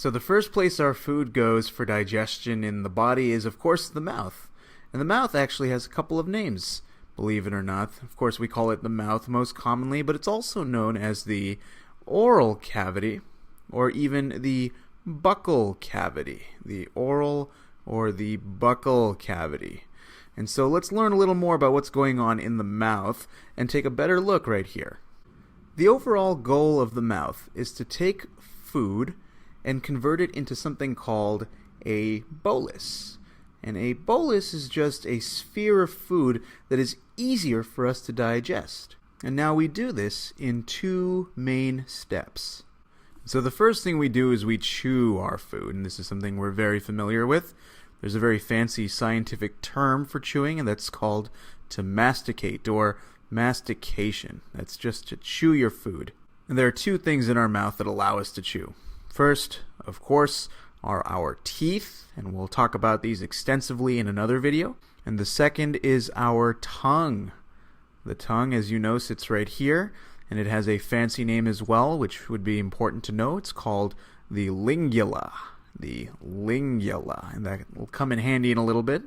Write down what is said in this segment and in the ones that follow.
So the first place our food goes for digestion in the body is, of course, the mouth. And the mouth actually has a couple of names, believe it or not. Of course, we call it the mouth most commonly, but it's also known as the oral cavity, or even the buccal cavity. The oral or the buccal cavity. And so let's learn a little more about what's going on in the mouth and take a better look right here. The overall goal of the mouth is to take food and convert it into something called a bolus. And a bolus is just a sphere of food that is easier for us to digest. And now we do this in two main steps. So the first thing we do is we chew our food, and this is something we're very familiar with. There's a very fancy scientific term for chewing, and that's called to masticate or mastication. That's just to chew your food. And there are two things in our mouth that allow us to chew. First, of course, are our teeth, and we'll talk about these extensively in another video. And the second is our tongue. The tongue, as you know, sits right here, and it has a fancy name as well, which would be important to know. It's called the lingula. The lingula, and that will come in handy in a little bit.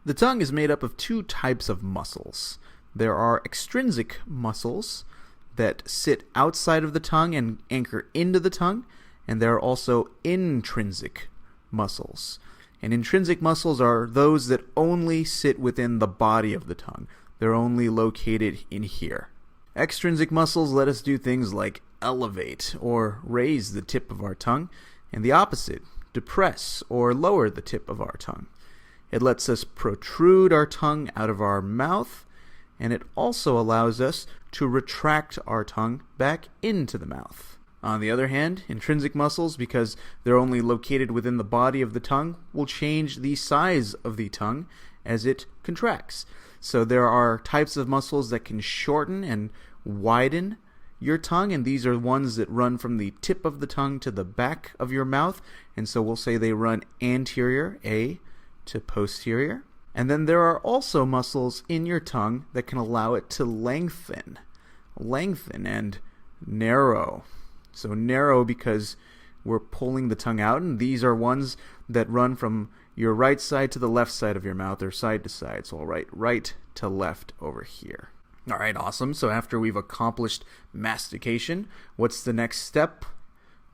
The tongue is made up of two types of muscles. There are extrinsic muscles that sit outside of the tongue and anchor into the tongue, and there are also intrinsic muscles. And intrinsic muscles are those that only sit within the body of the tongue. They're only located in here. Extrinsic muscles let us do things like elevate or raise the tip of our tongue, and the opposite, depress or lower the tip of our tongue. It lets us protrude our tongue out of our mouth, and it also allows us to retract our tongue back into the mouth. On the other hand, intrinsic muscles, because they're only located within the body of the tongue, will change the size of the tongue as it contracts. So there are types of muscles that can shorten and widen your tongue, and these are ones that run from the tip of the tongue to the back of your mouth, and so we'll say they run anterior, A, to posterior. And then there are also muscles in your tongue that can allow it to lengthen and narrow. So narrow because we're pulling the tongue out, and these are ones that run from your right side to the left side of your mouth, or side to side. So I'll write right to left over here. All right, awesome. So after we've accomplished mastication, what's the next step?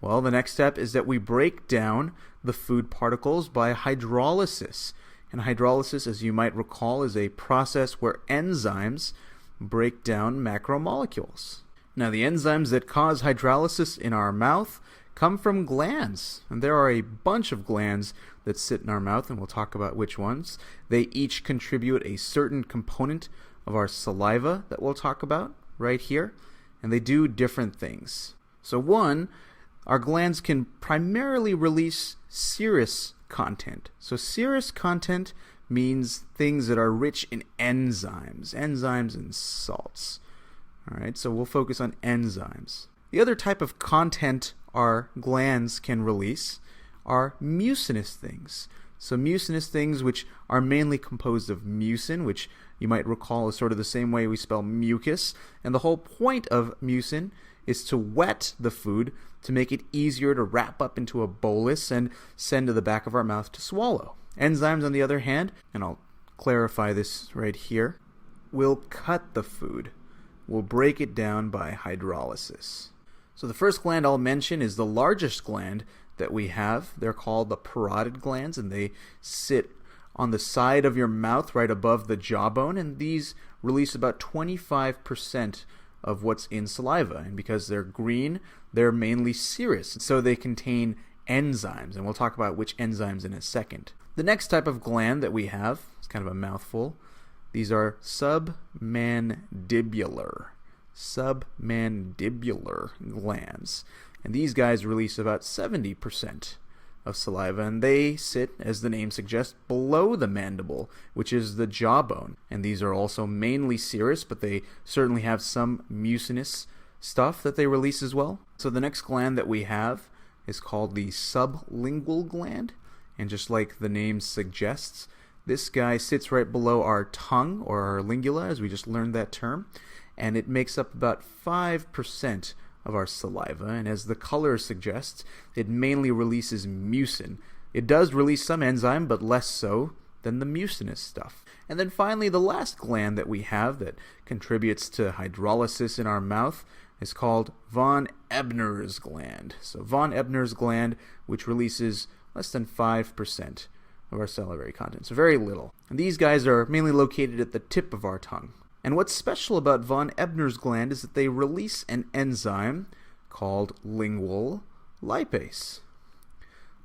Well, the next step is that we break down the food particles by hydrolysis. And hydrolysis, as you might recall, is a process where enzymes break down macromolecules. Now, the enzymes that cause hydrolysis in our mouth come from glands. And there are a bunch of glands that sit in our mouth, and we'll talk about which ones. They each contribute a certain component of our saliva that we'll talk about right here. And they do different things. So one, our glands can primarily release serous content. So serous content means things that are rich in enzymes and salts. All right, so we'll focus on enzymes. The other type of content our glands can release are mucinous things. So mucinous things, which are mainly composed of mucin, which you might recall is sort of the same way we spell mucus. And the whole point of mucin is to wet the food to make it easier to wrap up into a bolus and send to the back of our mouth to swallow. Enzymes, on the other hand, and I'll clarify this right here, will cut the food. We'll break it down by hydrolysis. So the first gland I'll mention is the largest gland that we have. They're called the parotid glands, and they sit on the side of your mouth right above the jawbone, and these release about 25% of what's in saliva. And because they're green, they're mainly serous, so they contain enzymes, and we'll talk about which enzymes in a second. The next type of gland that we have, it's kind of a mouthful, these are submandibular glands. And these guys release about 70% of saliva, and they sit, as the name suggests, below the mandible, which is the jawbone. And these are also mainly serous, but they certainly have some mucinous stuff that they release as well. So the next gland that we have is called the sublingual gland, and just like the name suggests, this guy sits right below our tongue, or our lingula, as we just learned that term, and it makes up about 5% of our saliva, and as the color suggests, it mainly releases mucin. It does release some enzyme, but less so than the mucinous stuff. And then finally, the last gland that we have that contributes to hydrolysis in our mouth is called von Ebner's gland. So von Ebner's gland, which releases less than 5% of our salivary content, so very little. And these guys are mainly located at the tip of our tongue. And what's special about von Ebner's gland is that they release an enzyme called lingual lipase.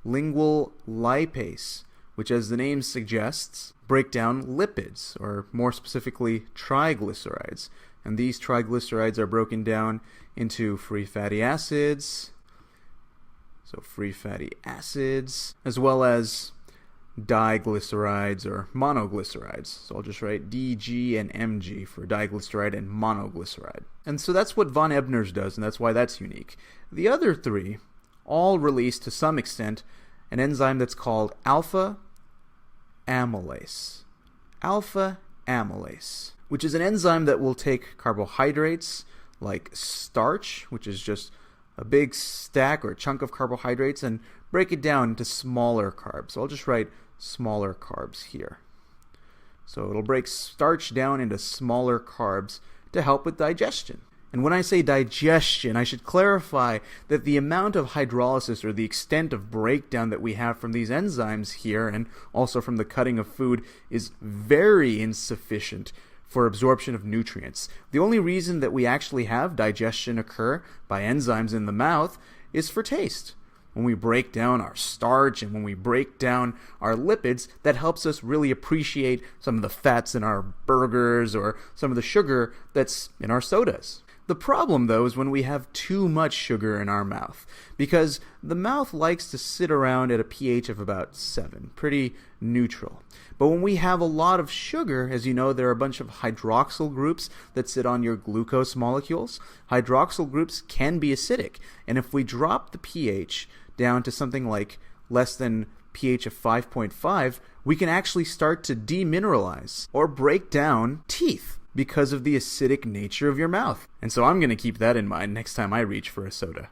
Lingual lipase, which, as the name suggests, break down lipids, or more specifically, triglycerides. And these triglycerides are broken down into free fatty acids, as well as diglycerides or monoglycerides. So I'll just write DG and MG for diglyceride and monoglyceride. And so that's what von Ebner's does, and that's why that's unique. The other three all release, to some extent, an enzyme that's called alpha amylase. Alpha amylase, which is an enzyme that will take carbohydrates like starch, which is just a big stack or a chunk of carbohydrates, and break it down into smaller carbs. So I'll just write smaller carbs here. So it'll break starch down into smaller carbs to help with digestion. And when I say digestion, I should clarify that the amount of hydrolysis, or the extent of breakdown that we have from these enzymes here, and also from the cutting of food, is very insufficient for absorption of nutrients. The only reason that we actually have digestion occur by enzymes in the mouth is for taste. When we break down our starch and when we break down our lipids, that helps us really appreciate some of the fats in our burgers or some of the sugar that's in our sodas. The problem, though, is when we have too much sugar in our mouth, because the mouth likes to sit around at a pH of about 7, pretty neutral. But when we have a lot of sugar, as you know, there are a bunch of hydroxyl groups that sit on your glucose molecules. Hydroxyl groups can be acidic, and if we drop the pH down to something like less than pH of 5.5, we can actually start to demineralize or break down teeth because of the acidic nature of your mouth. And so I'm going to keep that in mind next time I reach for a soda.